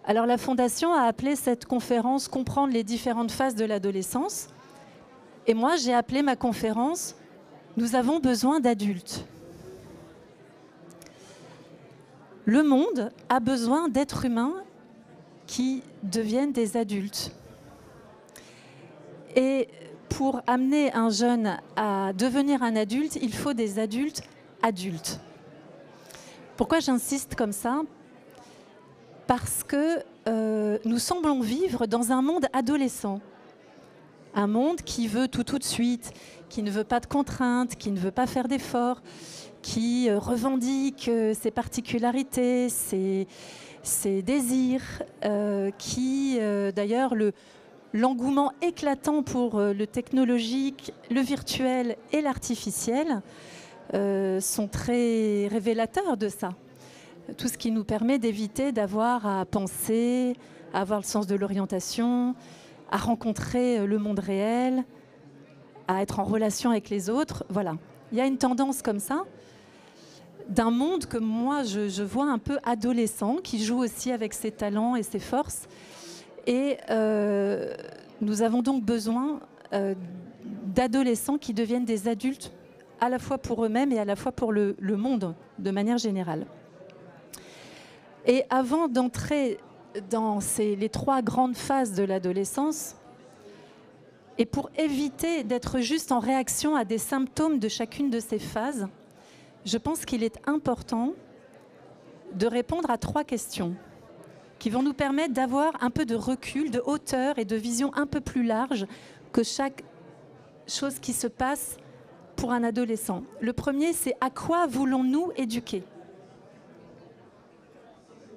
Alors la Fondation a appelé cette conférence « Comprendre les différentes phases de l'adolescence ». Et moi, j'ai appelé ma conférence « Nous avons besoin d'adultes ». Le monde a besoin d'êtres humains qui deviennent des adultes. Et pour amener un jeune à devenir un adulte, il faut des adultes adultes. Pourquoi j'insiste comme ça ? Parce que nous semblons vivre dans un monde adolescent. Un monde qui veut tout de suite, qui ne veut pas de contraintes, qui ne veut pas faire d'efforts, qui revendique ses particularités, ses désirs, qui d'ailleurs l'engouement éclatant pour le technologique, le virtuel et l'artificiel sont très révélateurs de ça. Tout ce qui nous permet d'éviter d'avoir à penser, à avoir le sens de l'orientation, à rencontrer le monde réel, à être en relation avec les autres. Voilà. Il y a une tendance comme ça, d'un monde que moi je vois un peu adolescent, qui joue aussi avec ses talents et ses forces. Et nous avons donc besoin d'adolescents qui deviennent des adultes à la fois pour eux-mêmes et à la fois pour le monde de manière générale. Et avant d'entrer dans les trois grandes phases de l'adolescence, et pour éviter d'être juste en réaction à des symptômes de chacune de ces phases, je pense qu'il est important de répondre à trois questions qui vont nous permettre d'avoir un peu de recul, de hauteur et de vision un peu plus large que chaque chose qui se passe pour un adolescent. Le premier, c'est à quoi voulons-nous éduquer ?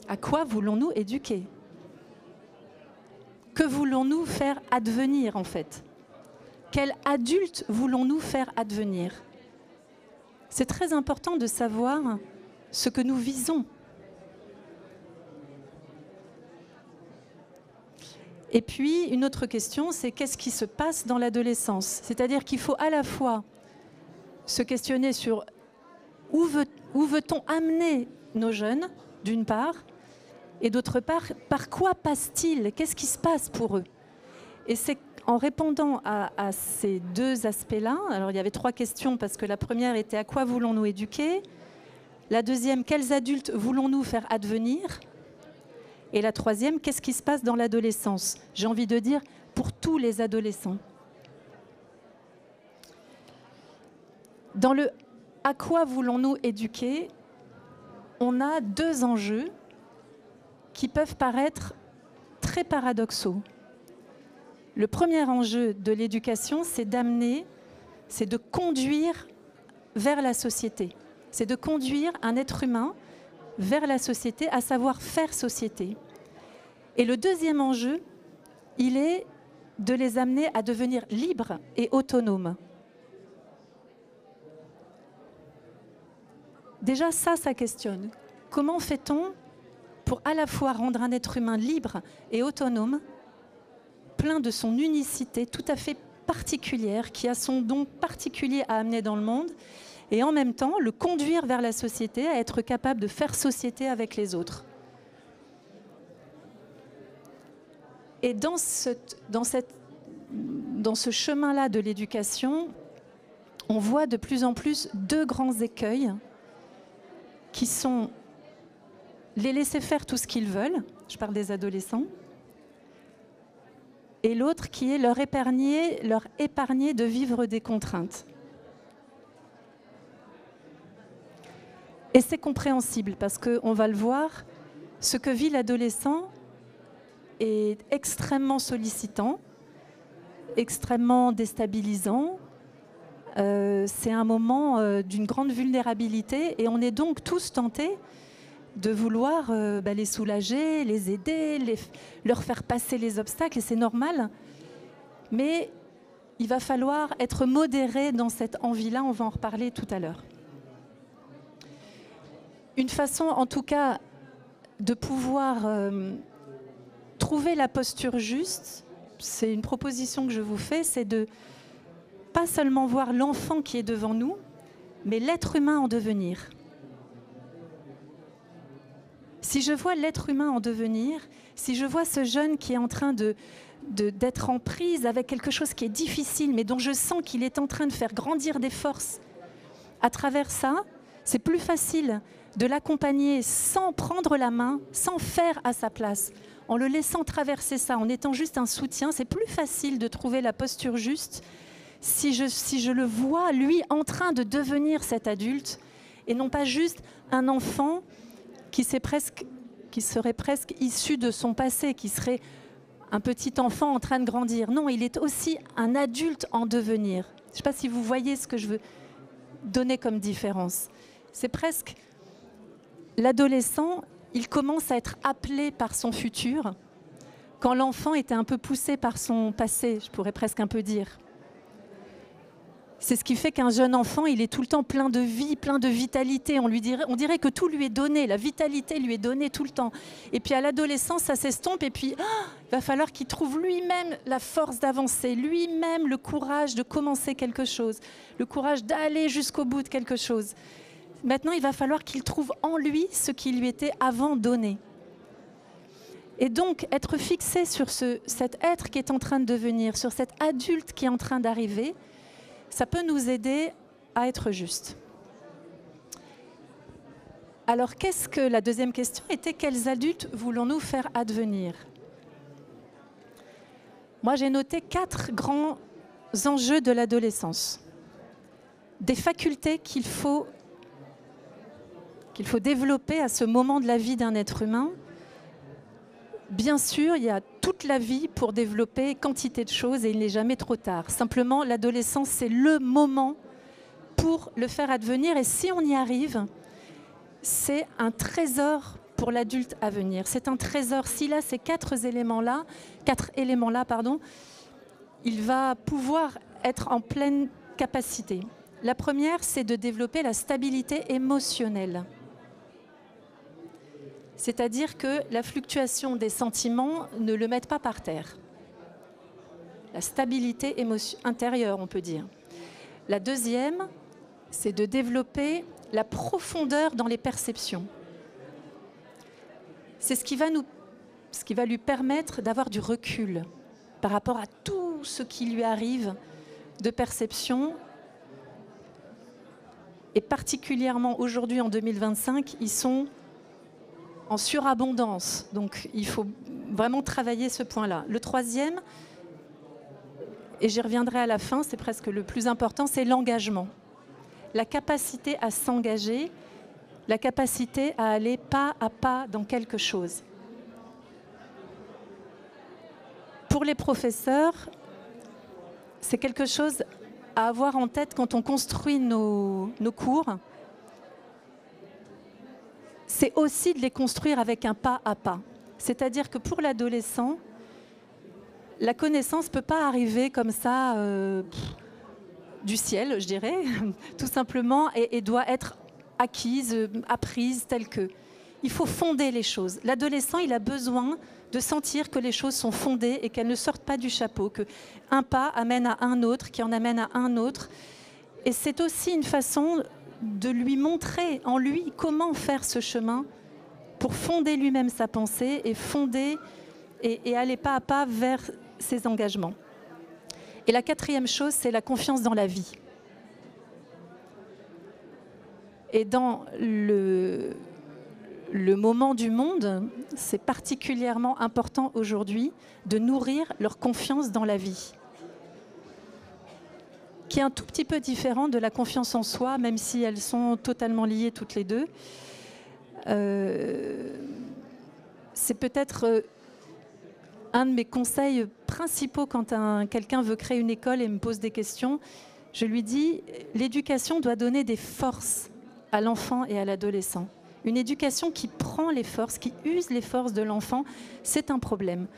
À quoi voulons-nous éduquer ? Que voulons-nous faire advenir en fait ? Quel adulte voulons-nous faire advenir ? C'est très important de savoir ce que nous visons. Et puis, une autre question, c'est qu'est-ce qui se passe dans l'adolescence ? C'est-à-dire qu'il faut à la fois se questionner sur où veut-on amener nos jeunes, d'une part, et d'autre part, par quoi passe-t-il ? Qu'est-ce qui se passe pour eux ? Et c'est en répondant à ces deux aspects-là, alors il y avait trois questions, parce que la première était à quoi voulons-nous éduquer ? La deuxième, quels adultes voulons-nous faire advenir ? Et la troisième, qu'est-ce qui se passe dans l'adolescence ? J'ai envie de dire, pour tous les adolescents. Dans le « à quoi voulons-nous éduquer ?», on a deux enjeux qui peuvent paraître très paradoxaux. Le premier enjeu de l'éducation, c'est d'amener, c'est de conduire vers la société. C'est de conduire un être humain vers la société, à savoir faire société. Et le deuxième enjeu, il est de les amener à devenir libres et autonomes. Déjà, ça questionne. Comment fait-on pour à la fois rendre un être humain libre et autonome, plein de son unicité tout à fait particulière, qui a son don particulier à amener dans le monde, et en même temps le conduire vers la société, à être capable de faire société avec les autres. Et dans ce chemin-là de l'éducation, on voit de plus en plus deux grands écueils qui sont les laisser faire tout ce qu'ils veulent, je parle des adolescents, et l'autre qui est leur épargner de vivre des contraintes. Et c'est compréhensible parce qu'on va le voir, ce que vit l'adolescent est extrêmement sollicitant, extrêmement déstabilisant. C'est un moment d'une grande vulnérabilité et on est donc tous tentés de vouloir les soulager, les aider, leur faire passer les obstacles, et c'est normal. Mais il va falloir être modéré dans cette envie-là, on va en reparler tout à l'heure. Une façon, en tout cas, de pouvoir trouver la posture juste, c'est une proposition que je vous fais, c'est de pas seulement voir l'enfant qui est devant nous, mais l'être humain en devenir. Si je vois l'être humain en devenir, si je vois ce jeune qui est en train d'être en prise avec quelque chose qui est difficile, mais dont je sens qu'il est en train de faire grandir des forces, à travers ça, c'est plus facile de l'accompagner sans prendre la main, sans faire à sa place, en le laissant traverser ça, en étant juste un soutien. C'est plus facile de trouver la posture juste si je le vois, lui, en train de devenir cet adulte, et non pas juste un enfant qui serait presque issu de son passé, qui serait un petit enfant en train de grandir. Non, il est aussi un adulte en devenir. Je ne sais pas si vous voyez ce que je veux donner comme différence. C'est presque l'adolescent, il commence à être appelé par son futur, quand l'enfant était un peu poussé par son passé, je pourrais presque un peu dire. C'est ce qui fait qu'un jeune enfant, il est tout le temps plein de vie, plein de vitalité. On dirait que tout lui est donné, la vitalité lui est donnée tout le temps. Et puis à l'adolescence, ça s'estompe et puis il va falloir qu'il trouve lui-même la force d'avancer, lui-même le courage de commencer quelque chose, le courage d'aller jusqu'au bout de quelque chose. Maintenant, il va falloir qu'il trouve en lui ce qui lui était avant donné. Et donc, être fixé sur cet être qui est en train de devenir, sur cet adulte qui est en train d'arriver, ça peut nous aider à être juste. Alors, la deuxième question était, quels adultes voulons-nous faire advenir? Moi, j'ai noté 4 grands enjeux de l'adolescence. Des facultés qu'il faut développer à ce moment de la vie d'un être humain. Bien sûr, il y a toute la vie pour développer quantité de choses et il n'est jamais trop tard. Simplement, l'adolescence, c'est le moment pour le faire advenir. Et si on y arrive, c'est un trésor pour l'adulte à venir. C'est un trésor. S'il a ces 4 éléments-là, il va pouvoir être en pleine capacité. La première, c'est de développer la stabilité émotionnelle. C'est-à-dire que la fluctuation des sentiments ne le mette pas par terre. La stabilité intérieure, on peut dire. La deuxième, c'est de développer la profondeur dans les perceptions. C'est ce qui va lui permettre d'avoir du recul par rapport à tout ce qui lui arrive de perception. Et particulièrement aujourd'hui, en 2025, ils sont en surabondance. Donc, il faut vraiment travailler ce point-là. Le troisième, et j'y reviendrai à la fin, c'est presque le plus important, c'est l'engagement. La capacité à s'engager, la capacité à aller pas à pas dans quelque chose. Pour les professeurs, c'est quelque chose à avoir en tête quand on construit nos cours. C'est aussi de les construire avec un pas à pas. C'est-à-dire que pour l'adolescent, la connaissance ne peut pas arriver comme ça du ciel, je dirais, tout simplement, et doit être acquise, apprise, telle que. Il faut fonder les choses. L'adolescent, il a besoin de sentir que les choses sont fondées et qu'elles ne sortent pas du chapeau, qu'un pas amène à un autre, qui en amène à un autre. Et c'est aussi une façon de lui montrer en lui comment faire ce chemin pour fonder lui-même sa pensée et fonder et aller pas à pas vers ses engagements. Et la quatrième chose, c'est la confiance dans la vie. Et dans le moment du monde, c'est particulièrement important aujourd'hui de nourrir leur confiance dans la vie, qui est un tout petit peu différent de la confiance en soi, même si elles sont totalement liées toutes les deux. C'est peut-être un de mes conseils principaux quand quelqu'un veut créer une école et me pose des questions. Je lui dis, l'éducation doit donner des forces à l'enfant et à l'adolescent. Une éducation qui prend les forces, qui use les forces de l'enfant, c'est un problème.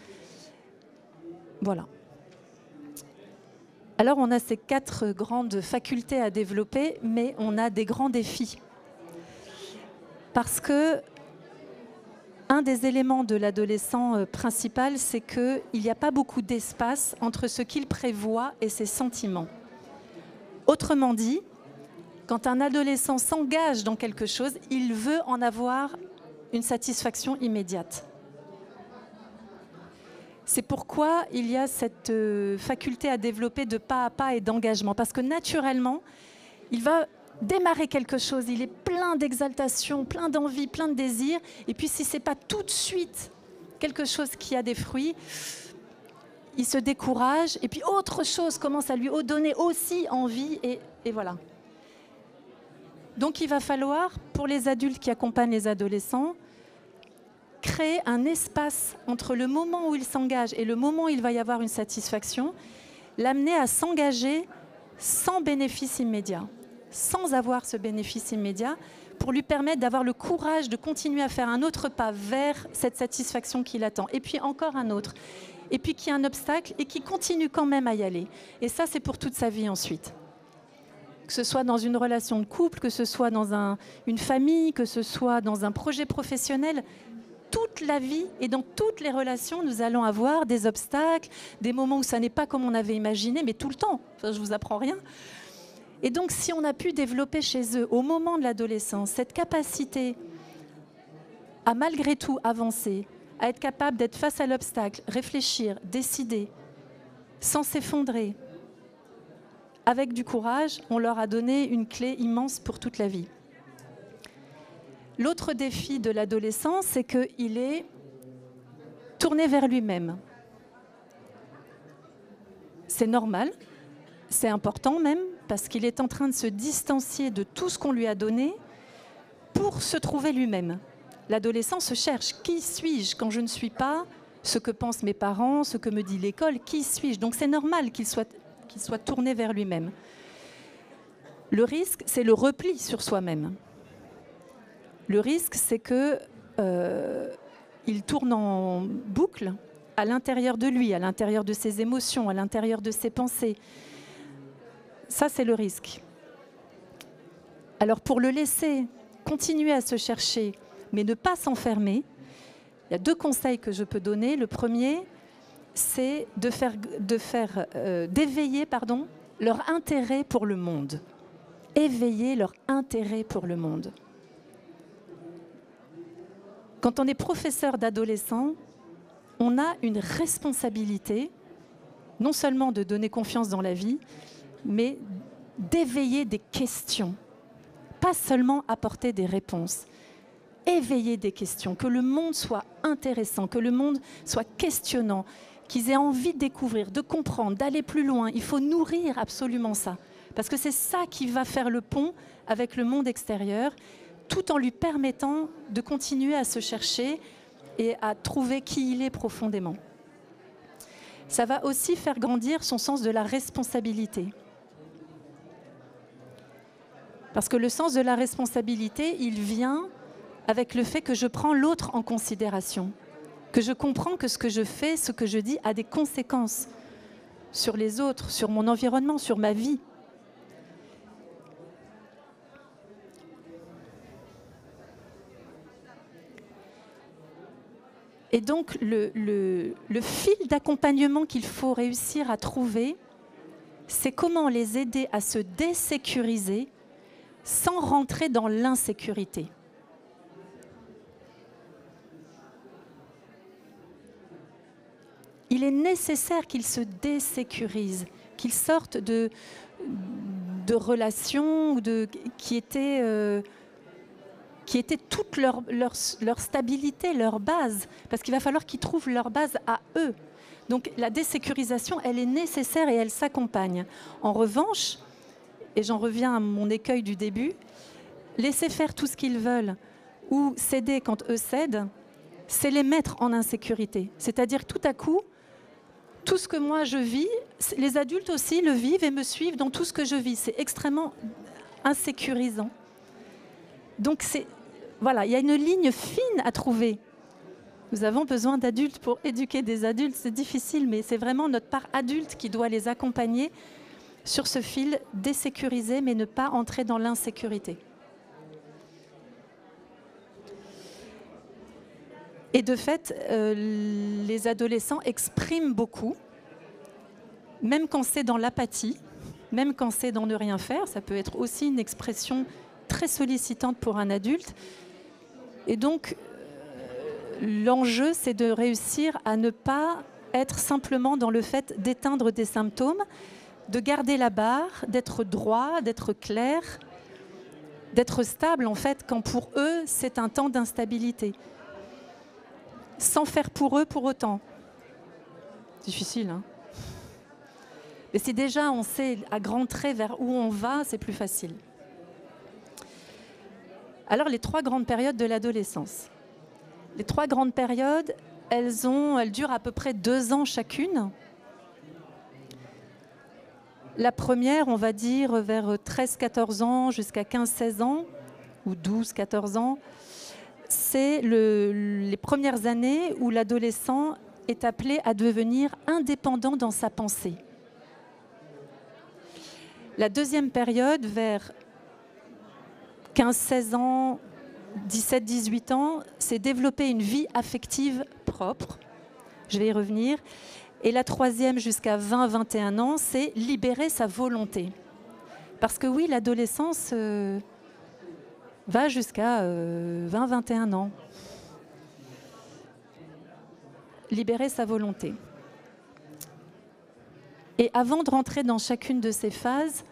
Voilà. Alors, on a ces 4 grandes facultés à développer, mais on a des grands défis. Parce que un des éléments de l'adolescent principal, c'est qu'il n'y a pas beaucoup d'espace entre ce qu'il prévoit et ses sentiments. Autrement dit, quand un adolescent s'engage dans quelque chose, il veut en avoir une satisfaction immédiate. C'est pourquoi il y a cette faculté à développer de pas à pas et d'engagement. Parce que naturellement, il va démarrer quelque chose, il est plein d'exaltation, plein d'envie, plein de désir. Et puis si ce n'est pas tout de suite quelque chose qui a des fruits, il se décourage. Et puis autre chose commence à lui donner aussi envie. Et voilà. Donc il va falloir, pour les adultes qui accompagnent les adolescents, créer un espace entre le moment où il s'engage et le moment où il va y avoir une satisfaction, l'amener à s'engager sans bénéfice immédiat, sans avoir ce bénéfice immédiat, pour lui permettre d'avoir le courage de continuer à faire un autre pas vers cette satisfaction qu'il attend, et puis encore un autre, et puis qu'il y a un obstacle et qu'il continue quand même à y aller. Et ça, c'est pour toute sa vie ensuite. Que ce soit dans une relation de couple, que ce soit dans une famille, que ce soit dans un projet professionnel, toute la vie et dans toutes les relations, nous allons avoir des obstacles, des moments où ça n'est pas comme on avait imaginé, mais tout le temps. Enfin, je ne vous apprends rien. Et donc, si on a pu développer chez eux, au moment de l'adolescence, cette capacité à malgré tout avancer, à être capable d'être face à l'obstacle, réfléchir, décider, sans s'effondrer, avec du courage, on leur a donné une clé immense pour toute la vie. L'autre défi de l'adolescent, c'est qu'il est tourné vers lui-même. C'est normal, c'est important même, parce qu'il est en train de se distancier de tout ce qu'on lui a donné pour se trouver lui-même. L'adolescent se cherche. Qui suis-je quand je ne suis pas ce que pensent mes parents, ce que me dit l'école? Qui suis-je? Donc c'est normal qu'il soit tourné vers lui-même. Le risque, c'est le repli sur soi-même. Le risque, c'est qu'il tourne en boucle à l'intérieur de lui, à l'intérieur de ses émotions, à l'intérieur de ses pensées. Ça, c'est le risque. Alors, pour le laisser continuer à se chercher, mais ne pas s'enfermer, il y a 2 conseils que je peux donner. Le premier, c'est d'éveiller leur intérêt pour le monde. Éveiller leur intérêt pour le monde. Quand on est professeur d'adolescents, on a une responsabilité, non seulement de donner confiance dans la vie, mais d'éveiller des questions. Pas seulement apporter des réponses. Éveiller des questions, que le monde soit intéressant, que le monde soit questionnant, qu'ils aient envie de découvrir, de comprendre, d'aller plus loin. Il faut nourrir absolument ça, parce que c'est ça qui va faire le pont avec le monde extérieur, tout en lui permettant de continuer à se chercher et à trouver qui il est profondément. Ça va aussi faire grandir son sens de la responsabilité. Parce que le sens de la responsabilité, il vient avec le fait que je prends l'autre en considération, que je comprends que ce que je fais, ce que je dis a des conséquences sur les autres, sur mon environnement, sur ma vie. Et donc, le fil d'accompagnement qu'il faut réussir à trouver, c'est comment les aider à se désécuriser sans rentrer dans l'insécurité. Il est nécessaire qu'ils se désécurisent, qu'ils sortent de relations qui étaient toute leur stabilité, leur base, parce qu'il va falloir qu'ils trouvent leur base à eux. Donc la désécurisation, elle est nécessaire et elle s'accompagne. En revanche, et j'en reviens à mon écueil du début, laisser faire tout ce qu'ils veulent ou céder quand eux cèdent, c'est les mettre en insécurité. C'est-à-dire que tout à coup, tout ce que moi je vis, les adultes aussi le vivent et me suivent dans tout ce que je vis. C'est extrêmement insécurisant. Donc voilà, il y a une ligne fine à trouver. Nous avons besoin d'adultes pour éduquer des adultes. C'est difficile, mais c'est vraiment notre part adulte qui doit les accompagner sur ce fil, désécuriser, mais ne pas entrer dans l'insécurité. Et de fait, les adolescents expriment beaucoup, même quand c'est dans l'apathie, même quand c'est dans ne rien faire. Ça peut être aussi une expression très sollicitante pour un adulte. Et donc, l'enjeu, c'est de réussir à ne pas être simplement dans le fait d'éteindre des symptômes, de garder la barre, d'être droit, d'être clair, d'être stable en fait, quand pour eux, c'est un temps d'instabilité. Sans faire pour eux pour autant. Difficile, hein? Mais si déjà on sait à grands traits vers où on va, c'est plus facile. Alors les 3 grandes périodes de l'adolescence. Les 3 grandes périodes, elles durent à peu près 2 ans chacune. La première, on va dire vers 13-14 ans jusqu'à 15-16 ans, ou 12-14 ans, c'est les premières années où l'adolescent est appelé à devenir indépendant dans sa pensée. La deuxième période, vers 15-16 ans, 17-18 ans, c'est développer une vie affective propre. Je vais y revenir. Et la troisième, jusqu'à 20-21 ans, c'est libérer sa volonté. Parce que oui, l'adolescence va jusqu'à 20-21 ans. Libérer sa volonté. Et avant de rentrer dans chacune de ces phases,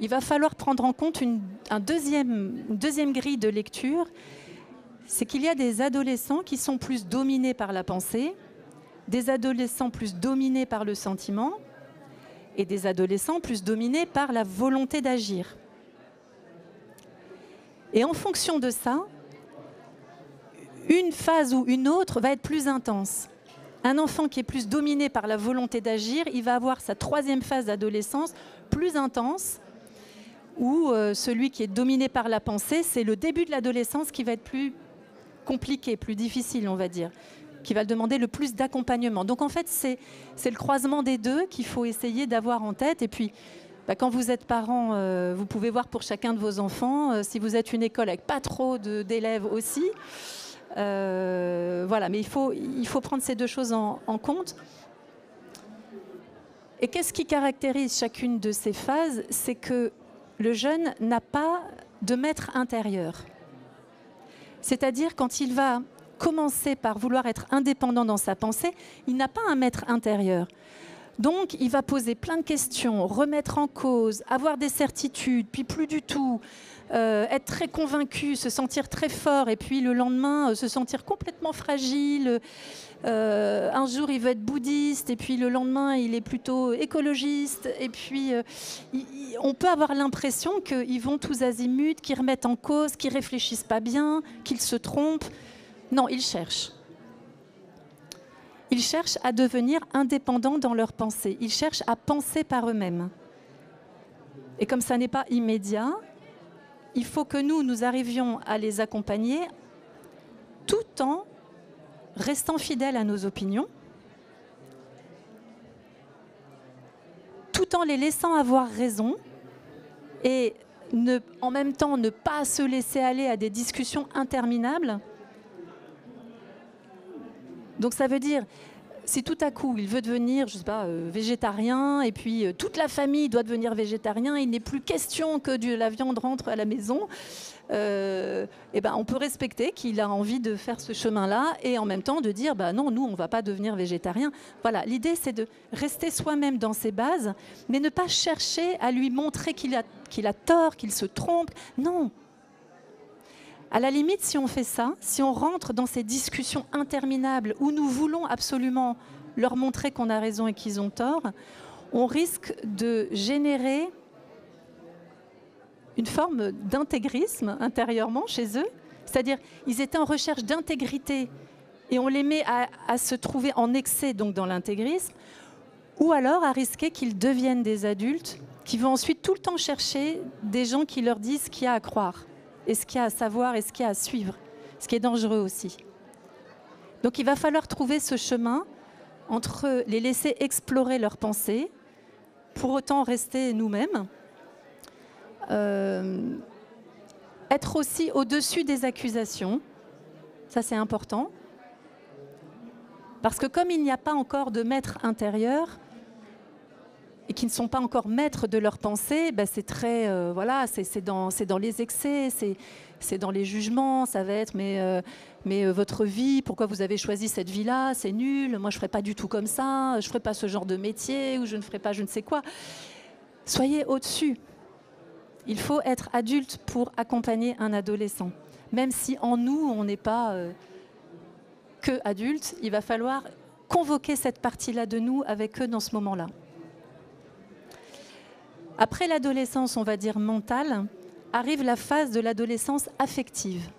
il va falloir prendre en compte une deuxième grille de lecture. C'est qu'il y a des adolescents qui sont plus dominés par la pensée, des adolescents plus dominés par le sentiment et des adolescents plus dominés par la volonté d'agir. Et en fonction de ça, une phase ou une autre va être plus intense. Un enfant qui est plus dominé par la volonté d'agir, il va avoir sa troisième phase d'adolescence plus intense, ou celui qui est dominé par la pensée, c'est le début de l'adolescence qui va être plus compliqué, plus difficile, on va dire, qui va demander le plus d'accompagnement. Donc en fait, c'est le croisement des deux qu'il faut essayer d'avoir en tête. Et puis, quand vous êtes parent, vous pouvez voir pour chacun de vos enfants, si vous êtes une école avec pas trop d'élèves aussi, voilà, mais il faut prendre ces deux choses en compte. Et qu'est-ce qui caractérise chacune de ces phases? C'est que le jeune n'a pas de maître intérieur. C'est-à-dire quand il va commencer par vouloir être indépendant dans sa pensée, il n'a pas un maître intérieur. Donc il va poser plein de questions, remettre en cause, avoir des certitudes, puis plus du tout, être très convaincu, se sentir très fort, et puis le lendemain se sentir complètement fragile. Un jour il veut être bouddhiste, et puis le lendemain il est plutôt écologiste, et puis on peut avoir l'impression qu'ils vont tous azimuts, qu'ils remettent en cause, qu'ils réfléchissent pas bien, qu'ils se trompent. Non, ils cherchent. Ils cherchent à devenir indépendants dans leur pensée. Ils cherchent à penser par eux-mêmes. Et comme ça n'est pas immédiat, il faut que nous arrivions à les accompagner tout en restant fidèles à nos opinions, tout en les laissant avoir raison et en même temps ne pas se laisser aller à des discussions interminables. Donc ça veut dire, si tout à coup il veut devenir, je sais pas, végétarien, et puis toute la famille doit devenir végétarien, il n'est plus question que de la viande rentre à la maison, on peut respecter qu'il a envie de faire ce chemin-là, et en même temps de dire, non, nous on ne va pas devenir végétarien. Voilà, l'idée c'est de rester soi-même dans ses bases, mais ne pas chercher à lui montrer qu'il a tort, qu'il se trompe. Non. À la limite, si on fait ça, si on rentre dans ces discussions interminables où nous voulons absolument leur montrer qu'on a raison et qu'ils ont tort, on risque de générer une forme d'intégrisme intérieurement chez eux. C'est-à-dire, ils étaient en recherche d'intégrité et on les met à se trouver en excès donc dans l'intégrisme, ou alors à risquer qu'ils deviennent des adultes qui vont ensuite tout le temps chercher des gens qui leur disent ce qu'il y a à croire, et ce qu'il y a à savoir, et ce qu'il y a à suivre, ce qui est dangereux aussi. Donc il va falloir trouver ce chemin entre les laisser explorer leurs pensées, pour autant rester nous-mêmes, être aussi au-dessus des accusations, ça c'est important, parce que comme il n'y a pas encore de maître intérieur, et qui ne sont pas encore maîtres de leurs pensées, ben c'est très, voilà, c'est dans les excès, c'est dans les jugements, ça va être mais votre vie, pourquoi vous avez choisi cette vie-là, c'est nul, moi je ne ferai pas du tout comme ça, je ne ferai pas ce genre de métier, ou je ne ferai pas je ne sais quoi. Soyez au-dessus. Il faut être adulte pour accompagner un adolescent. Même si en nous, on n'est pas que adulte, il va falloir convoquer cette partie-là de nous avec eux dans ce moment-là. Après l'adolescence, on va dire mentale, arrive la phase de l'adolescence affective.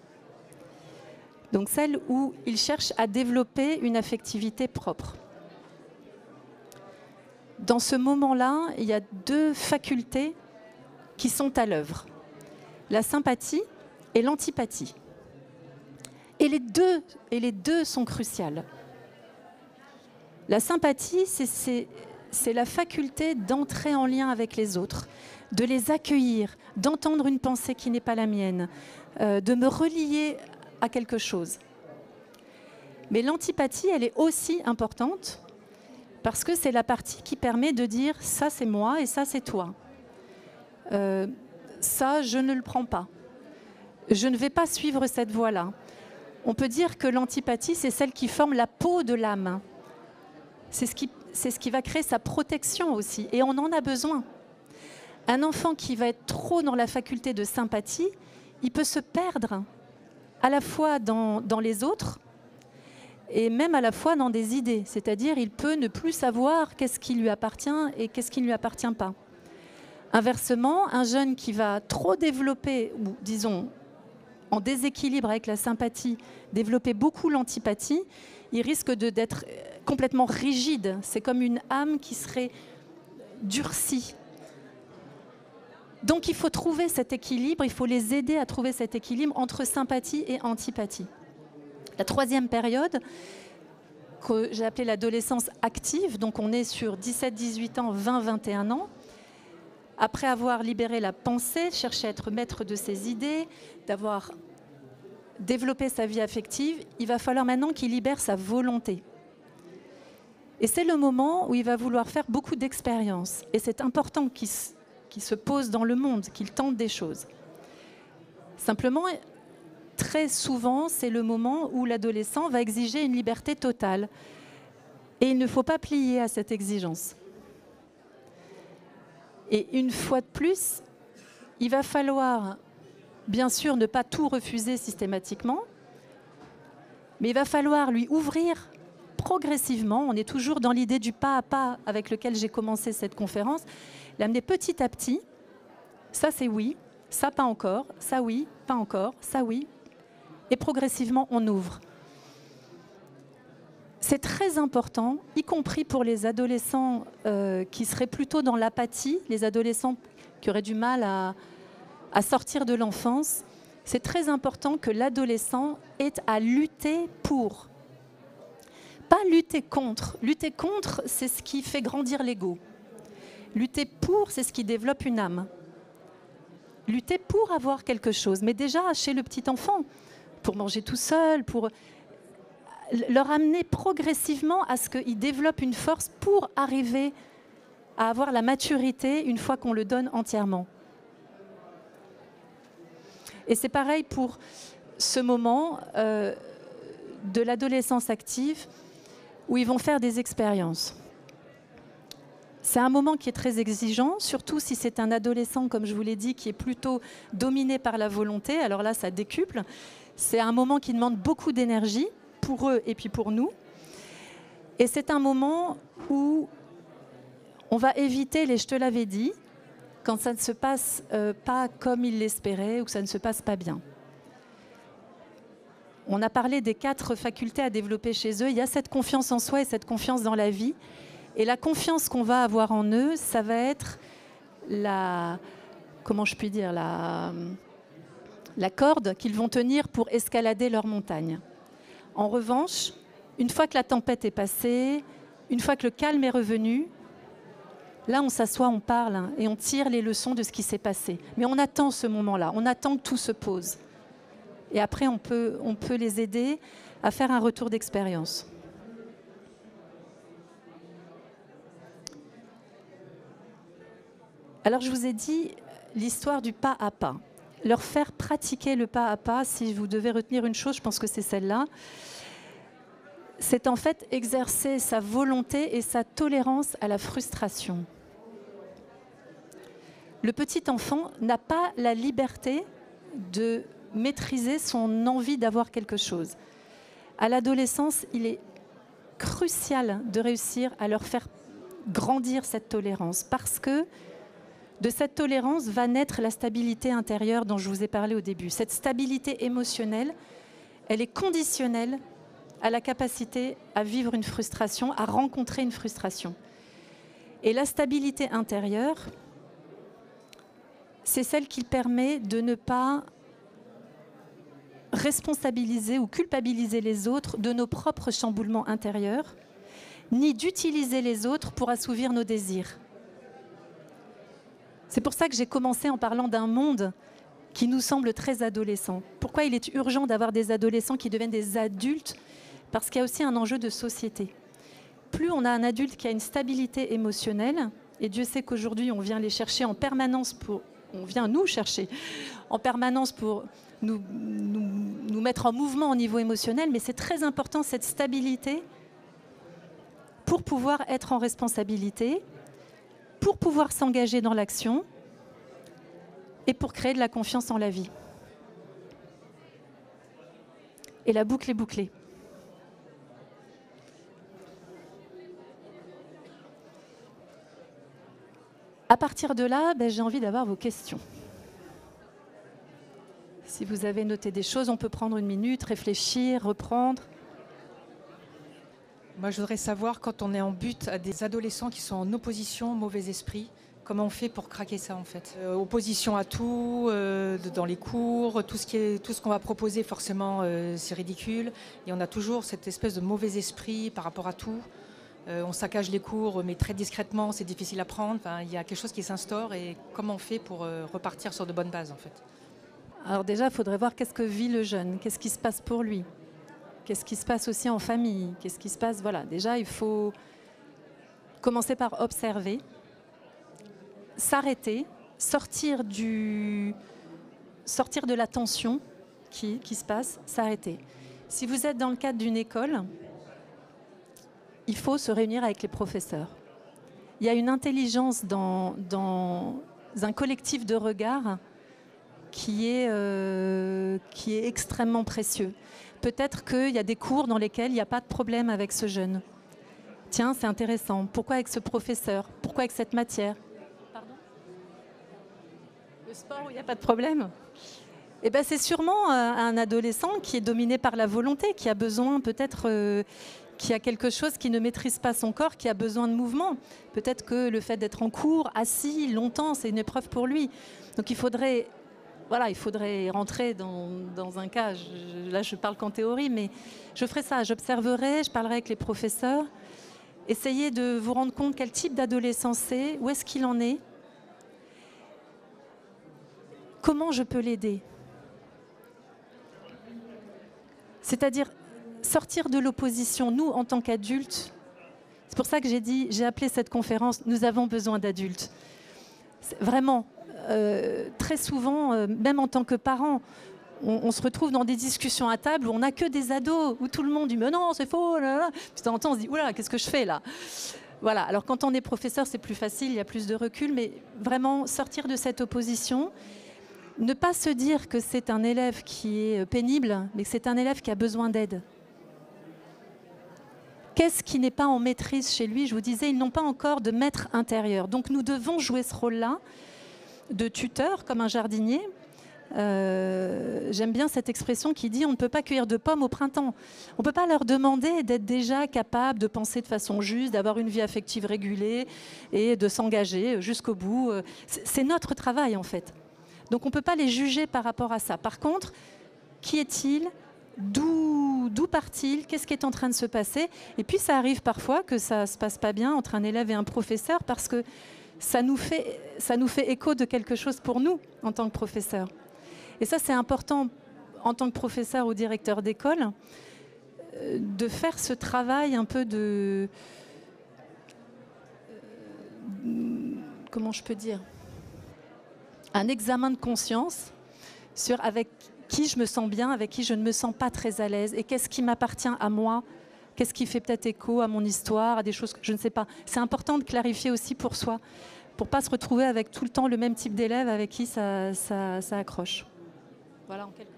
Donc celle où ils cherchent à développer une affectivité propre. Dans ce moment-là, il y a deux facultés qui sont à l'œuvre. La sympathie et l'antipathie. Et les deux sont cruciales. La sympathie, c'est la faculté d'entrer en lien avec les autres, de les accueillir, d'entendre une pensée qui n'est pas la mienne, de me relier à quelque chose. Mais l'antipathie, elle est aussi importante parce que c'est la partie qui permet de dire « ça c'est moi et ça c'est toi ». Ça, je ne le prends pas. Je ne vais pas suivre cette voie-là. On peut dire que l'antipathie, c'est celle qui forme la peau de l'âme. C'est ce qui va créer sa protection aussi. Et on en a besoin. Un enfant qui va être trop dans la faculté de sympathie, il peut se perdre à la fois dans les autres et même à la fois dans des idées. C'est-à-dire, il peut ne plus savoir qu'est-ce qui lui appartient et qu'est-ce qui ne lui appartient pas. Inversement, un jeune qui va trop développer, ou disons, en déséquilibre avec la sympathie, développer beaucoup l'antipathie, il risque d'être complètement rigide. C'est comme une âme qui serait durcie. Donc il faut trouver cet équilibre, il faut les aider à trouver cet équilibre entre sympathie et antipathie. La troisième période, que j'ai appelée l'adolescence active, donc on est sur 17, 18 ans, 20, 21 ans, après avoir libéré la pensée, cherché à être maître de ses idées, d'avoir développé sa vie affective, il va falloir maintenant qu'il libère sa volonté. Et c'est le moment où il va vouloir faire beaucoup d'expériences. Et c'est important qu'il se pose dans le monde, qu'il tente des choses. Simplement, très souvent, c'est le moment où l'adolescent va exiger une liberté totale. Et il ne faut pas plier à cette exigence. Et une fois de plus, il va falloir, bien sûr, ne pas tout refuser systématiquement, mais il va falloir lui ouvrir progressivement, on est toujours dans l'idée du pas à pas avec lequel j'ai commencé cette conférence, l'amener petit à petit, ça c'est oui, ça pas encore, ça oui, pas encore, ça oui, et progressivement on ouvre. C'est très important, y compris pour les adolescents qui seraient plutôt dans l'apathie, les adolescents qui auraient du mal à sortir de l'enfance. C'est très important que l'adolescent ait à lutter pour. Pas lutter contre. Lutter contre, c'est ce qui fait grandir l'ego. Lutter pour, c'est ce qui développe une âme. Lutter pour avoir quelque chose, mais déjà chez le petit enfant, pour manger tout seul, pour leur amener progressivement à ce qu'ils développent une force pour arriver à avoir la maturité une fois qu'on le donne entièrement. Et c'est pareil pour ce moment de l'adolescence active où ils vont faire des expériences. C'est un moment qui est très exigeant, surtout si c'est un adolescent, comme je vous l'ai dit, qui est plutôt dominé par la volonté. Alors là, ça décuple. C'est un moment qui demande beaucoup d'énergie pour eux et puis pour nous. Et c'est un moment où on va éviter les « je te l'avais dit » quand ça ne se passe pas comme ils l'espéraient ou que ça ne se passe pas bien. On a parlé des 4 facultés à développer chez eux. Il y a cette confiance en soi et cette confiance dans la vie. Et la confiance qu'on va avoir en eux, ça va être comment je puis dire, la corde qu'ils vont tenir pour escalader leur montagne. En revanche, une fois que la tempête est passée, une fois que le calme est revenu, là on s'assoit, on parle et on tire les leçons de ce qui s'est passé. Mais on attend ce moment-là, on attend que tout se pose. Et après on peut les aider à faire un retour d'expérience. Alors je vous ai dit l'histoire du pas à pas. Leur faire pratiquer le pas à pas, si vous devez retenir une chose, je pense que c'est celle-là, c'est en fait exercer sa volonté et sa tolérance à la frustration. Le petit enfant n'a pas la liberté de maîtriser son envie d'avoir quelque chose. À l'adolescence, il est crucial de réussir à leur faire grandir cette tolérance parce que de cette tolérance va naître la stabilité intérieure dont je vous ai parlé au début. Cette stabilité émotionnelle, elle est conditionnelle à la capacité à vivre une frustration, à rencontrer une frustration. Et la stabilité intérieure, c'est celle qui permet de ne pas responsabiliser ou culpabiliser les autres de nos propres chamboulements intérieurs, ni d'utiliser les autres pour assouvir nos désirs. C'est pour ça que j'ai commencé en parlant d'un monde qui nous semble très adolescent. Pourquoi il est urgent d'avoir des adolescents qui deviennent des adultes? Parce qu'il y a aussi un enjeu de société. Plus on a un adulte qui a une stabilité émotionnelle, et Dieu sait qu'aujourd'hui on vient les chercher en permanence on vient nous chercher en permanence pour nous mettre en mouvement au niveau émotionnel, mais c'est très important cette stabilité pour pouvoir être en responsabilité, pour pouvoir s'engager dans l'action et pour créer de la confiance en la vie. Et la boucle est bouclée. À partir de là, j'ai envie d'avoir vos questions. Si vous avez noté des choses, on peut prendre une minute, réfléchir, reprendre. Moi, je voudrais savoir, quand on est en but à des adolescents qui sont en opposition au mauvais esprit, comment on fait pour craquer ça, en fait? Opposition à tout, dans les cours, tout ce qu'on va proposer, forcément, c'est ridicule. Et on a toujours cette espèce de mauvais esprit par rapport à tout. On saccage les cours, mais très discrètement, c'est difficile à prendre. Enfin, il y a quelque chose qui s'instaure. Et comment on fait pour repartir sur de bonnes bases, en fait? Alors déjà, il faudrait voir qu'est-ce que vit le jeune, qu'est-ce qui se passe pour lui, qu'est-ce qui se passe aussi en famille, qu'est-ce qui se passe. Voilà, déjà, il faut commencer par observer, s'arrêter, sortir de la tension qui se passe, s'arrêter. Si vous êtes dans le cadre d'une école, il faut se réunir avec les professeurs. Il y a une intelligence dans un collectif de regards qui est extrêmement précieux. Peut-être qu'il y a des cours dans lesquels il n'y a pas de problème avec ce jeune. Tiens, c'est intéressant. Pourquoi avec ce professeur? Pourquoi avec cette matière? Pardon? Le sport où il n'y a pas de problème? Eh ben, c'est sûrement un adolescent qui est dominé par la volonté, qui a besoin peut-être... qui a quelque chose qui ne maîtrise pas son corps, qui a besoin de mouvement. Peut-être que le fait d'être en cours, assis longtemps, c'est une épreuve pour lui. Donc il faudrait rentrer dans un cas, là je parle qu'en théorie, mais je ferai ça, j'observerai, je parlerai avec les professeurs, essayez de vous rendre compte quel type d'adolescent c'est, où est-ce qu'il en est, comment je peux l'aider. C'est-à-dire sortir de l'opposition, nous en tant qu'adultes, c'est pour ça que j'ai appelé cette conférence « Nous avons besoin d'adultes ». Vraiment, très souvent, même en tant que parents, on se retrouve dans des discussions à table où on n'a que des ados, où tout le monde dit « mais non, c'est faux ». Puis de temps en temps, on se dit « oula, qu'est-ce que je fais là ?» Voilà. Alors quand on est professeur, c'est plus facile, il y a plus de recul, mais vraiment sortir de cette opposition, ne pas se dire que c'est un élève qui est pénible, mais que c'est un élève qui a besoin d'aide. Qu'est-ce qui n'est pas en maîtrise chez lui? Je vous disais, ils n'ont pas encore de maître intérieur. Donc nous devons jouer ce rôle-là de tuteur, comme un jardinier. J'aime bien cette expression qui dit on ne peut pas cueillir de pommes au printemps. On ne peut pas leur demander d'être déjà capable de penser de façon juste, d'avoir une vie affective régulée et de s'engager jusqu'au bout. C'est notre travail en fait. Donc on ne peut pas les juger par rapport à ça. Par contre, qui est-il ? D'où part-il? Qu'est-ce qui est en train de se passer? Et puis ça arrive parfois que ça ne se passe pas bien entre un élève et un professeur parce que ça nous fait écho de quelque chose pour nous en tant que professeur. Et ça, c'est important en tant que professeur ou directeur d'école de faire ce travail un peu de... comment je peux dire? un examen de conscience sur avec qui je me sens bien, avec qui je ne me sens pas très à l'aise, et qu'est-ce qui m'appartient à moi, qu'est-ce qui fait peut-être écho à mon histoire, à des choses que je ne sais pas. C'est important de clarifier aussi pour soi, pour ne pas se retrouver avec tout le temps le même type d'élève avec qui ça accroche. Voilà en quelques mots.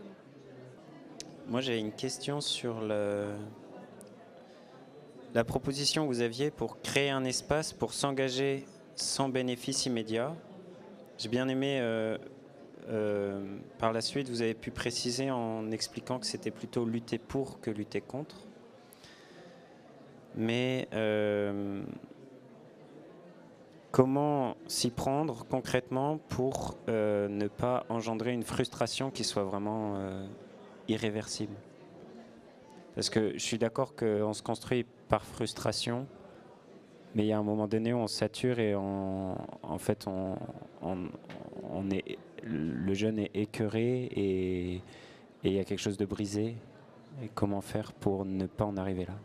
Moi, j'ai une question sur la proposition que vous aviez pour créer un espace pour s'engager sans bénéfice immédiat. J'ai bien aimé, par la suite, vous avez pu préciser en expliquant que c'était plutôt lutter pour que lutter contre. Mais comment s'y prendre concrètement pour ne pas engendrer une frustration qui soit vraiment irréversible? Parce que je suis d'accord qu'on se construit par frustration, mais il y a un moment donné où on sature et en fait le jeune est écœuré et il y a quelque chose de brisé. Et comment faire pour ne pas en arriver là?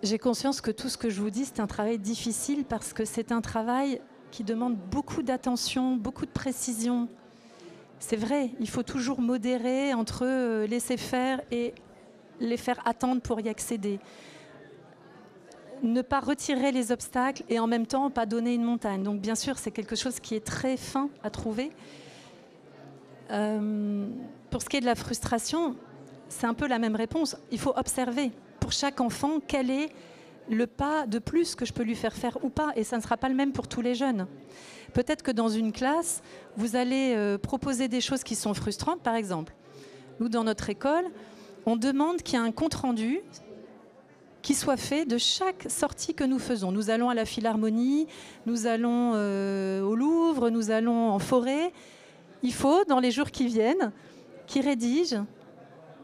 J'ai conscience que tout ce que je vous dis, c'est un travail difficile parce que c'est un travail qui demande beaucoup d'attention, beaucoup de précision. C'est vrai, il faut toujours modérer entre laisser faire et les faire attendre pour y accéder. Ne pas retirer les obstacles et en même temps pas donner une montagne. Donc bien sûr, c'est quelque chose qui est très fin à trouver. Pour ce qui est de la frustration, c'est un peu la même réponse. Il faut observer pour chaque enfant quel est le pas de plus que je peux lui faire ou pas. Et ça ne sera pas le même pour tous les jeunes. Peut-être que dans une classe, vous allez proposer des choses qui sont frustrantes. Par exemple, nous, dans notre école, on demande qu'il y ait un compte-rendu qui soit fait de chaque sortie que nous faisons. Nous allons à la Philharmonie, nous allons au Louvre, nous allons en forêt. Il faut, dans les jours qui viennent, qu'ils rédigent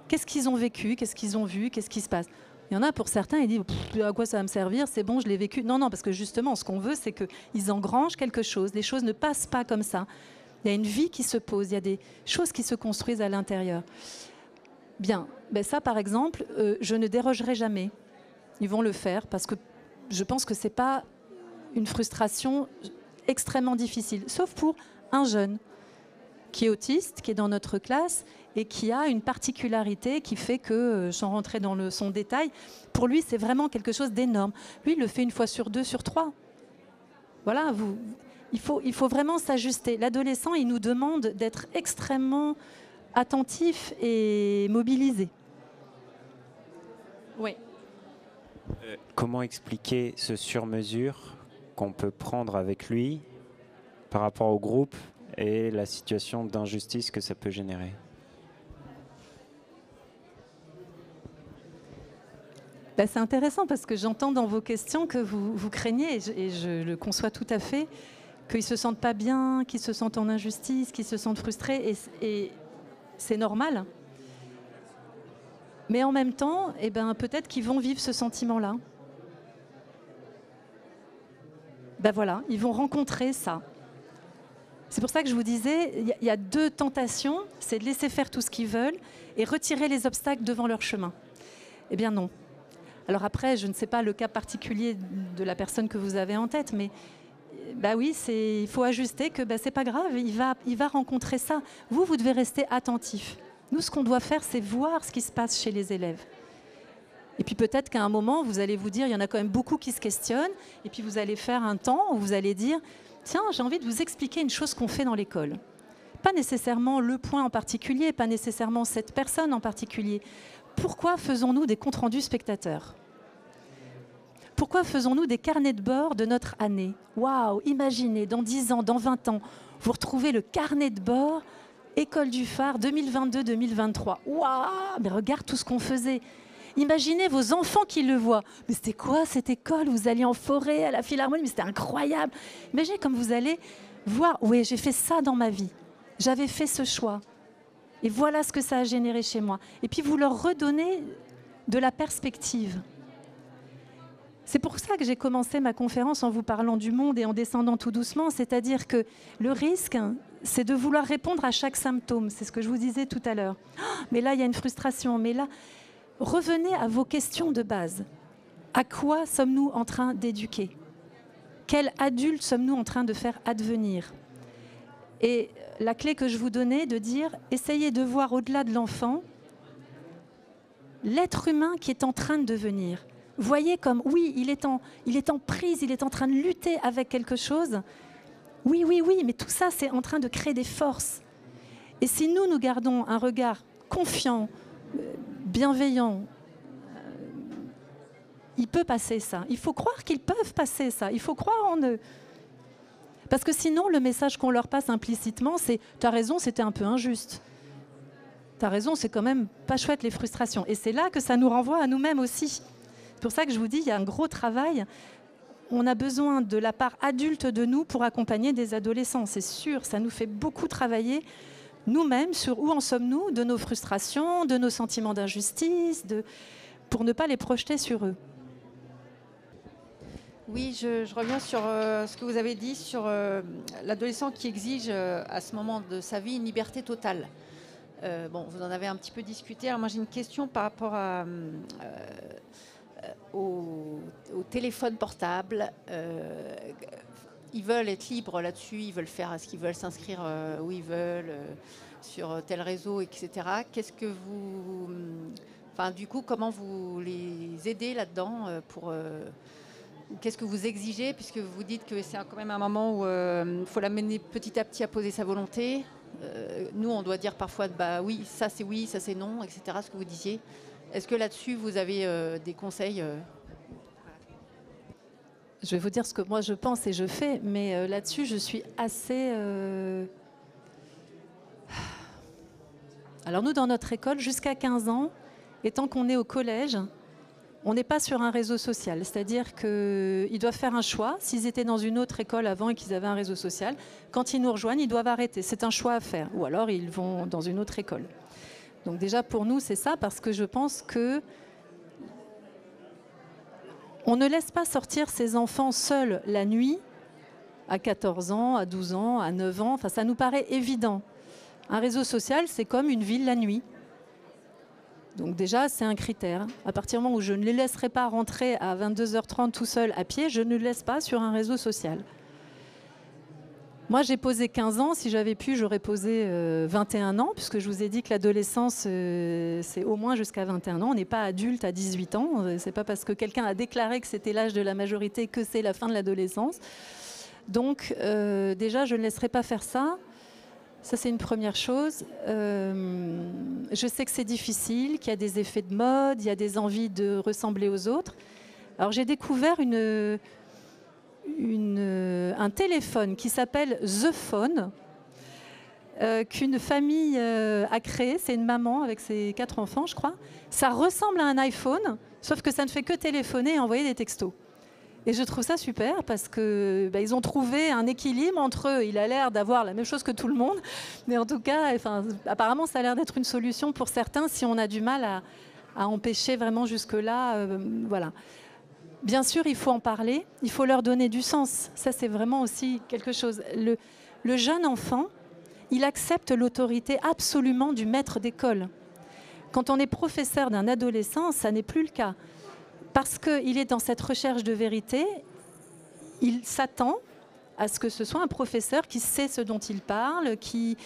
qu'est-ce qu'ils ont vécu, qu'est-ce qu'ils ont vu, qu'est-ce qui se passe. Il y en a pour certains, ils disent à quoi ça va me servir, c'est bon, je l'ai vécu. Non, parce que justement, ce qu'on veut, c'est qu'ils engrangent quelque chose. Les choses ne passent pas comme ça. Il y a une vie qui se pose, il y a des choses qui se construisent à l'intérieur. Bien, ça par exemple, je ne dérogerai jamais. Ils vont le faire parce que je pense que ce n'est pas une frustration extrêmement difficile, sauf pour un jeune qui est autiste, qui est dans notre classe et qui a une particularité qui fait que, sans rentrer dans son détail, pour lui, c'est vraiment quelque chose d'énorme. Lui, il le fait 1 fois sur 2, sur 3. Voilà, il faut vraiment s'ajuster. L'adolescent, il nous demande d'être extrêmement attentif et mobilisé. Oui. Comment expliquer ce sur-mesure qu'on peut prendre avec lui par rapport au groupe et la situation d'injustice que ça peut générer? C'est intéressant parce que j'entends dans vos questions que vous craignez, et je le conçois tout à fait, qu'ils ne se sentent pas bien, qu'ils se sentent en injustice, qu'ils se sentent frustrés, et c'est normal. Mais en même temps, peut-être qu'ils vont vivre ce sentiment-là. Voilà, ils vont rencontrer ça. C'est pour ça que je vous disais, il y a 2 tentations, c'est de laisser faire tout ce qu'ils veulent et retirer les obstacles devant leur chemin. Eh bien non. Alors après, je ne sais pas le cas particulier de la personne que vous avez en tête, mais oui, il faut ajuster que c'est pas grave, il va rencontrer ça. Vous devez rester attentif. Nous, ce qu'on doit faire, c'est voir ce qui se passe chez les élèves. Et puis peut-être qu'à un moment, vous allez vous dire, il y en a quand même beaucoup qui se questionnent, et puis vous allez faire un temps où vous allez dire, tiens, j'ai envie de vous expliquer une chose qu'on fait dans l'école. Pas nécessairement le point en particulier, pas nécessairement cette personne en particulier. Pourquoi faisons-nous des comptes rendus spectateurs? Pourquoi faisons-nous des carnets de bord de notre année? Waouh, imaginez, dans 10 ans, dans 20 ans, vous retrouvez le carnet de bord École du Phare 2022-2023. Waouh, mais regarde tout ce qu'on faisait. Imaginez vos enfants qui le voient. Mais c'était quoi cette école? Vous alliez en forêt, à la Philharmonie, mais c'était incroyable. Imaginez comme vous allez voir, oui, j'ai fait ça dans ma vie. J'avais fait ce choix. Et voilà ce que ça a généré chez moi. Et puis vous leur redonnez de la perspective. C'est pour ça que j'ai commencé ma conférence en vous parlant du monde et en descendant tout doucement. C'est-à-dire que le risque, c'est de vouloir répondre à chaque symptôme. C'est ce que je vous disais tout à l'heure. Oh, mais là, il y a une frustration. Mais là, revenez à vos questions de base. À quoi sommes-nous en train d'éduquer? Quel adulte sommes-nous en train de faire advenir? Et la clé que je vous donnais, de dire, essayez de voir au-delà de l'enfant l'être humain qui est en train de devenir. Voyez comme, oui, il est en prise, il est en train de lutter avec quelque chose. Oui, oui, oui, mais tout ça, c'est en train de créer des forces. Et si nous gardons un regard confiant, bienveillant, il peut passer ça. Il faut croire qu'ils peuvent passer ça. Il faut croire en eux. Parce que sinon, le message qu'on leur passe implicitement, c'est « t'as raison, c'était un peu injuste ». T'as raison, c'est quand même pas chouette les frustrations. Et c'est là que ça nous renvoie à nous-mêmes aussi. C'est pour ça que je vous dis, il y a un gros travail. On a besoin de la part adulte de nous pour accompagner des adolescents. C'est sûr, ça nous fait beaucoup travailler nous-mêmes sur où en sommes-nous, de nos frustrations, de nos sentiments d'injustice, pour ne pas les projeter sur eux. Oui, je reviens sur ce que vous avez dit sur l'adolescent qui exige à ce moment de sa vie une liberté totale. Bon, vous en avez un petit peu discuté. Alors moi, j'ai une question par rapport au téléphone portable. Ils veulent être libres là-dessus, ils veulent faire ce qu'ils veulent, s'inscrire où ils veulent, sur tel réseau, etc. Qu'est-ce que vous... Enfin, du coup, comment vous les aidez là-dedans qu'est-ce que vous exigez, puisque vous dites que c'est quand même un moment où il faut l'amener petit à petit à poser sa volonté. Nous, on doit dire parfois, bah oui, ça c'est non, etc. Ce que vous disiez. Est-ce que là-dessus, vous avez des conseils Je vais vous dire ce que moi je pense et je fais, mais là-dessus, je suis assez... Alors nous, dans notre école, jusqu'à 15 ans, et tant qu'on est au collège, on n'est pas sur un réseau social. C'est-à-dire qu'ils doivent faire un choix. S'ils étaient dans une autre école avant et qu'ils avaient un réseau social, quand ils nous rejoignent, ils doivent arrêter. C'est un choix à faire. Ou alors, ils vont dans une autre école. Donc déjà, pour nous, c'est ça, parce que je pense que on ne laisse pas sortir ses enfants seuls la nuit, à 14 ans, à 12 ans, à 9 ans. Enfin, ça nous paraît évident. Un réseau social, c'est comme une ville la nuit. Donc déjà, c'est un critère. À partir du moment où je ne les laisserai pas rentrer à 22h30 tout seul à pied, je ne les laisse pas sur un réseau social. Moi, j'ai posé 15 ans. Si j'avais pu, j'aurais posé 21 ans, puisque je vous ai dit que l'adolescence, c'est au moins jusqu'à 21 ans. On n'est pas adulte à 18 ans. C'est pas parce que quelqu'un a déclaré que c'était l'âge de la majorité que c'est la fin de l'adolescence. Donc, déjà, je ne laisserai pas faire ça. Ça, c'est une première chose. Je sais que c'est difficile, qu'il y a des effets de mode, il y a des envies de ressembler aux autres. Alors, j'ai découvert un téléphone qui s'appelle The Phone, qu'une famille a créé. C'est une maman avec ses 4 enfants, je crois. Ça ressemble à un iPhone, sauf que ça ne fait que téléphoner et envoyer des textos. Et je trouve ça super parce que ils ont trouvé un équilibre entre eux. Il a l'air d'avoir la même chose que tout le monde, mais en tout cas, apparemment, ça a l'air d'être une solution pour certains si on a du mal à empêcher vraiment jusque-là. Voilà. Bien sûr, il faut en parler, il faut leur donner du sens. Ça, c'est vraiment aussi quelque chose. Le jeune enfant, il accepte l'autorité absolument du maître d'école. Quand on est professeur d'un adolescent, ça n'est plus le cas. Parce qu'il est dans cette recherche de vérité, il s'attend à ce que ce soit un professeur qui sait ce dont il parle, qui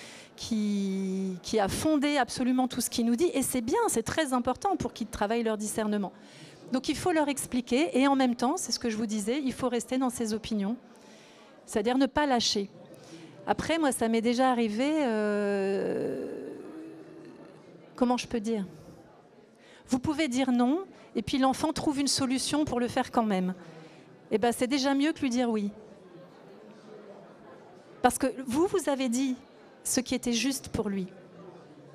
a fondé absolument tout ce qu'il nous dit. Et c'est bien, c'est très important pour qu'ils travaillent leur discernement. Donc il faut leur expliquer et en même temps, c'est ce que je vous disais, il faut rester dans ses opinions, c'est-à-dire ne pas lâcher. Après, moi, ça m'est déjà arrivé... Comment je peux dire ? Vous pouvez dire non, et puis l'enfant trouve une solution pour le faire quand même. Eh ben, c'est déjà mieux que lui dire oui. Parce que vous avez dit ce qui était juste pour lui.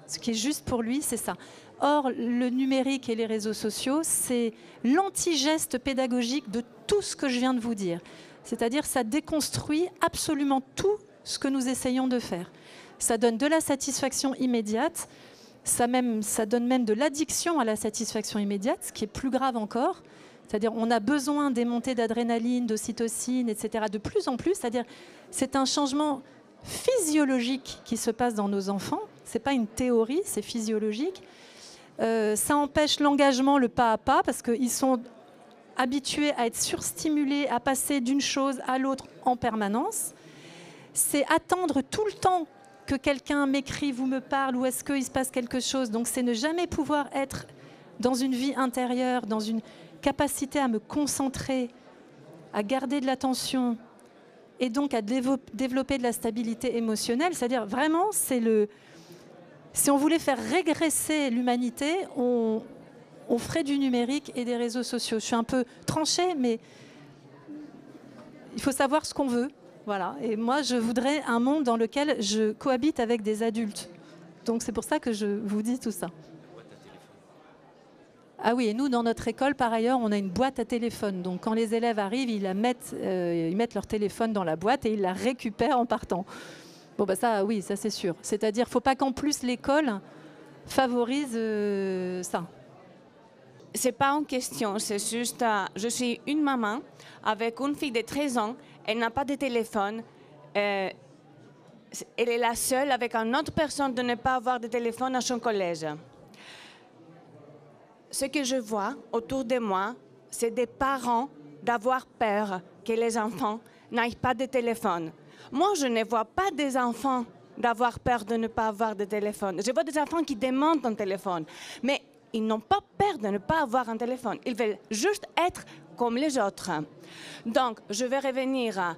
Ce qui est juste pour lui, c'est ça. Or, le numérique et les réseaux sociaux, c'est l'anti-geste pédagogique de tout ce que je viens de vous dire. C'est-à-dire, ça déconstruit absolument tout ce que nous essayons de faire. Ça donne de la satisfaction immédiate. Ça donne même de l'addiction à la satisfaction immédiate, ce qui est plus grave encore. C'est-à-dire on a besoin des montées d'adrénaline, d'ocytocine, etc. de plus en plus. C'est-à-dire c'est un changement physiologique qui se passe dans nos enfants. Ce n'est pas une théorie, c'est physiologique. Ça empêche l'engagement, le pas à pas, parce qu'ils sont habitués à être surstimulés, à passer d'une chose à l'autre en permanence. C'est attendre tout le temps que quelqu'un m'écrive ou me parle ou est-ce qu'il se passe quelque chose. Donc c'est ne jamais pouvoir être dans une vie intérieure, dans une capacité à me concentrer, à garder de l'attention et donc à développer de la stabilité émotionnelle. C'est-à-dire vraiment, c'est le... Si on voulait faire régresser l'humanité, on ferait du numérique et des réseaux sociaux. Je suis un peu tranchée, mais il faut savoir ce qu'on veut. Voilà. Et moi, je voudrais un monde dans lequel je cohabite avec des adultes. Donc c'est pour ça que je vous dis tout ça. Ah oui, et nous, dans notre école, par ailleurs, on a une boîte à téléphone. Donc quand les élèves arrivent, ils mettent leur téléphone dans la boîte et ils la récupèrent en partant. Bon, bah ça, oui, ça c'est sûr. C'est-à-dire, il ne faut pas qu'en plus l'école favorise ça. Ce n'est pas une question, c'est juste, je suis une maman avec une fille de 13 ans, elle n'a pas de téléphone, elle est la seule avec une autre personne de ne pas avoir de téléphone à son collège. Ce que je vois autour de moi, c'est des parents d'avoir peur que les enfants n'aient pas de téléphone. Moi, je ne vois pas des enfants d'avoir peur de ne pas avoir de téléphone. Je vois des enfants qui demandent un téléphone, mais ils n'ont pas peur de ne pas avoir un téléphone. Ils veulent juste être comme les autres. Donc, je vais revenir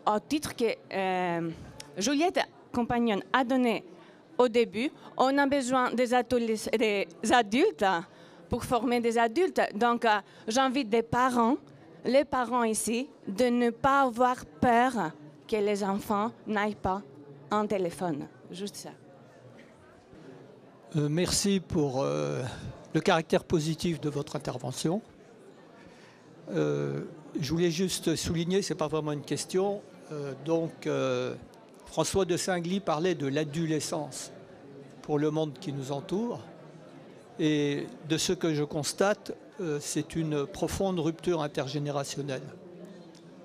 au titre que Juliette Compagnon a donné au début. On a besoin des adultes pour former des adultes. Donc, j'invite les parents ici, de ne pas avoir peur que les enfants n'aient pas un téléphone. Juste ça. Merci pour le caractère positif de votre intervention. Je voulais juste souligner, ce n'est pas vraiment une question, François de Singly parlait de l'adolescence pour le monde qui nous entoure. Et de ce que je constate, c'est une profonde rupture intergénérationnelle.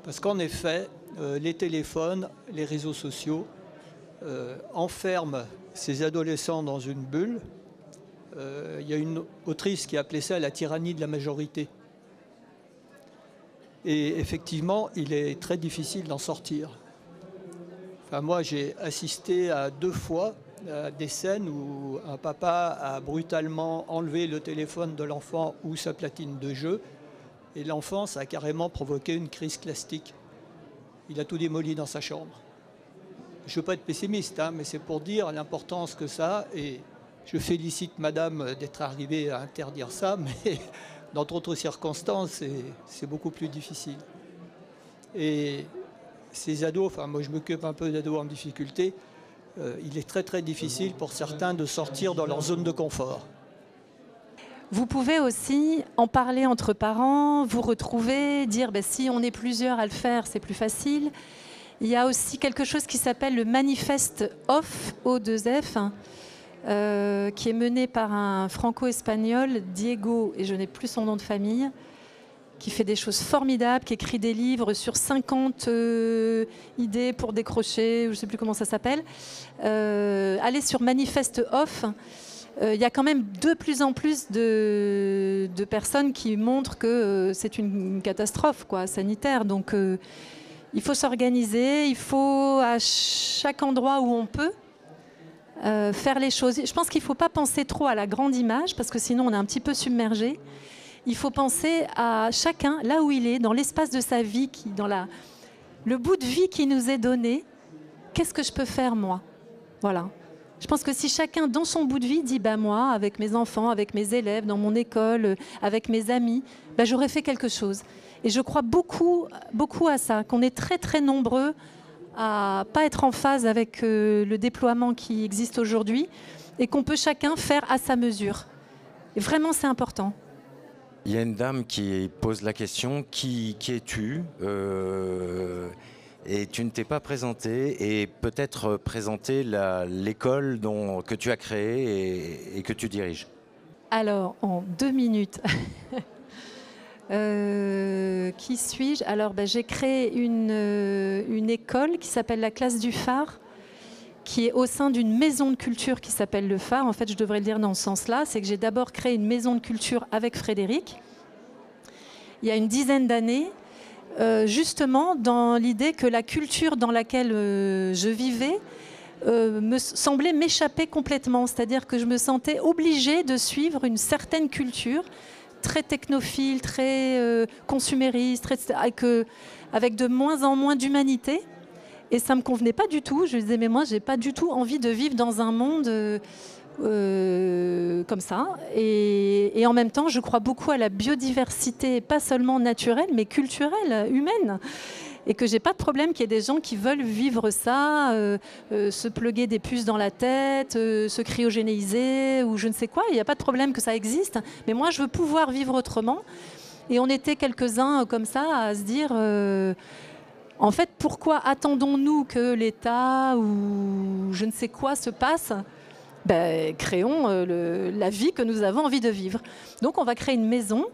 Parce qu'en effet, les téléphones, les réseaux sociaux enferment ces adolescents dans une bulle. Il y a une autrice qui a appelé ça la tyrannie de la majorité. Et effectivement, il est très difficile d'en sortir. Enfin, moi, j'ai assisté à 2 fois à des scènes où un papa a brutalement enlevé le téléphone de l'enfant ou sa platine de jeu, et l'enfant, ça a carrément provoqué une crise plastique. Il a tout démoli dans sa chambre. Je ne veux pas être pessimiste, mais c'est pour dire l'importance que ça a, et je félicite madame d'être arrivée à interdire ça, mais dans d'autres circonstances, c'est beaucoup plus difficile. Et ces ados, enfin moi je m'occupe un peu d'ados en difficulté, il est très très difficile pour certains de sortir dans leur zone de confort. Vous pouvez aussi en parler entre parents, vous retrouver, dire si on est plusieurs à le faire, c'est plus facile. Il y a aussi quelque chose qui s'appelle le manifeste OFF, O2F, qui est mené par un franco-espagnol, Diego, et je n'ai plus son nom de famille, qui fait des choses formidables, qui écrit des livres sur 50 idées pour décrocher, je ne sais plus comment ça s'appelle. Allez sur Manifeste Off. Il y a quand même de plus en plus de personnes qui montrent que c'est une catastrophe sanitaire. Donc il faut s'organiser, il faut à chaque endroit où on peut faire les choses. Je pense qu'il ne faut pas penser trop à la grande image parce que sinon on est un petit peu submergé. Il faut penser à chacun, là où il est, dans l'espace de sa vie, dans le bout de vie qui nous est donné. Qu'est-ce que je peux faire, moi ? Voilà. Je pense que si chacun, dans son bout de vie, dit moi, avec mes enfants, avec mes élèves, dans mon école, avec mes amis, j'aurais fait quelque chose. Et je crois beaucoup, beaucoup à ça, qu'on est très, très nombreux à ne pas être en phase avec le déploiement qui existe aujourd'hui et qu'on peut chacun faire à sa mesure. Et vraiment, c'est important. Il y a une dame qui pose la question, qui es-tu et tu ne t'es pas présenté, et peut-être présenter l'école que tu as créée et que tu diriges. Alors, en 2 minutes, qui suis-je ? Alors, j'ai créé une école qui s'appelle la classe du phare, qui est au sein d'une maison de culture qui s'appelle le phare. En fait, je devrais le dire dans ce sens-là, c'est que j'ai d'abord créé une maison de culture avec Frédéric. il y a une dizaine d'années, justement dans l'idée que la culture dans laquelle je vivais me semblait m'échapper complètement. C'est-à-dire que je me sentais obligée de suivre une certaine culture, très technophile, très consumériste, avec de moins en moins d'humanité. Et ça ne me convenait pas du tout. Je me disais, mais moi, je n'ai pas du tout envie de vivre dans un monde comme ça. Et en même temps, je crois beaucoup à la biodiversité, pas seulement naturelle, mais culturelle, humaine. Et que j'ai pas de problème qu'il y ait des gens qui veulent vivre ça, se pluguer des puces dans la tête, se cryogénéiser ou je ne sais quoi. Il n'y a pas de problème que ça existe. Mais moi, je veux pouvoir vivre autrement. Et on était quelques-uns comme ça à se dire... en fait, pourquoi attendons-nous que l'État ou je ne sais quoi se passe ? Créons la vie que nous avons envie de vivre. Donc, on va créer une maison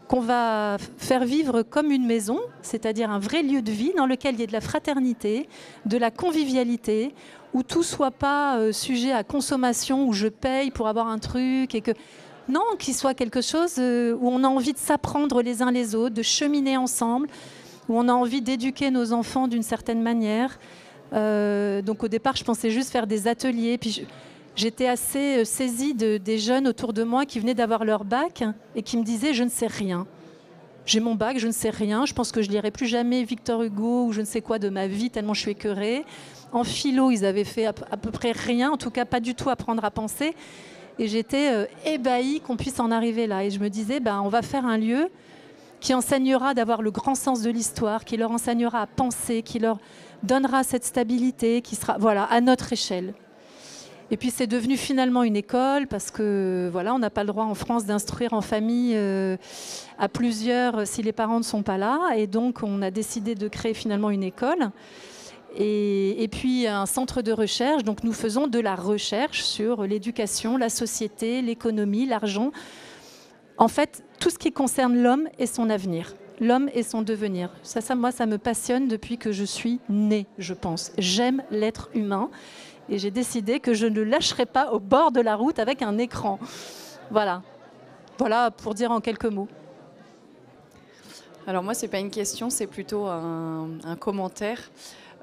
qu'on va faire vivre comme une maison, c'est-à-dire un vrai lieu de vie dans lequel il y ait de la fraternité, de la convivialité, où tout ne soit pas sujet à consommation, où je paye pour avoir un truc et que... Non, qu'il soit quelque chose où on a envie de s'apprendre les uns les autres, de cheminer ensemble, où on a envie d'éduquer nos enfants d'une certaine manière. Donc au départ, je pensais juste faire des ateliers. Puis j'étais assez saisie des jeunes autour de moi qui venaient d'avoir leur bac et qui me disaient « je ne sais rien ». J'ai mon bac, je ne sais rien. Je pense que je ne lirai plus jamais Victor Hugo ou je ne sais quoi de ma vie, tellement je suis écœurée. En philo, ils avaient fait à peu près rien, en tout cas pas du tout apprendre à penser. Et j'étais ébahie qu'on puisse en arriver là. Et je me disais, on va faire un lieu qui enseignera d'avoir le grand sens de l'histoire, qui leur enseignera à penser, qui leur donnera cette stabilité, qui sera à notre échelle. Et puis c'est devenu finalement une école parce que on n'a pas le droit en France d'instruire en famille à plusieurs si les parents ne sont pas là. Et donc on a décidé de créer finalement une école. Et puis un centre de recherche. Donc nous faisons de la recherche sur l'éducation, la société, l'économie, l'argent. En fait, tout ce qui concerne l'homme et son avenir, l'homme et son devenir. Moi, ça me passionne depuis que je suis née, je pense. J'aime l'être humain et j'ai décidé que je ne le lâcherai pas au bord de la route avec un écran. Voilà pour dire en quelques mots. Alors moi, c'est pas une question, c'est plutôt un commentaire.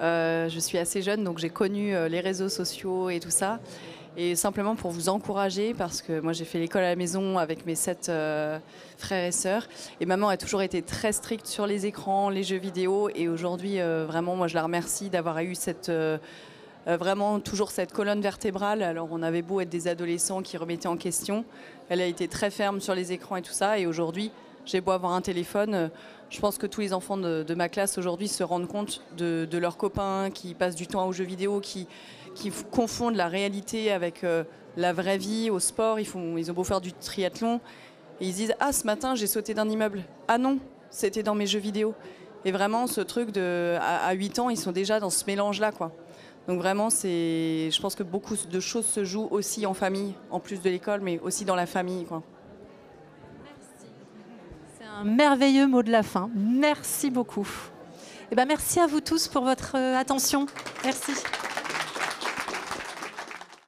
Je suis assez jeune, donc j'ai connu les réseaux sociaux et tout ça. Et simplement pour vous encourager, parce que moi j'ai fait l'école à la maison avec mes 7 frères et sœurs. Et maman a toujours été très stricte sur les écrans, les jeux vidéo. Et aujourd'hui, vraiment, moi je la remercie d'avoir eu vraiment toujours cette colonne vertébrale. Alors on avait beau être des adolescents qui remettaient en question. Elle a été très ferme sur les écrans et tout ça. Et aujourd'hui, j'ai beau avoir un téléphone. Je pense que tous les enfants de ma classe aujourd'hui se rendent compte de leurs copains qui passent du temps aux jeux vidéo, qui confondent la réalité avec la vraie vie, au sport. Ils ont beau faire du triathlon et ils se disent « Ah, ce matin, j'ai sauté d'un immeuble. Ah non, c'était dans mes jeux vidéo. » Et vraiment, ce truc à 8 ans, ils sont déjà dans ce mélange-là, quoi. Donc vraiment, je pense que beaucoup de choses se jouent aussi en famille, en plus de l'école, mais aussi dans la famille, quoi. Un merveilleux mot de la fin. Merci beaucoup. Merci à vous tous pour votre attention. Merci.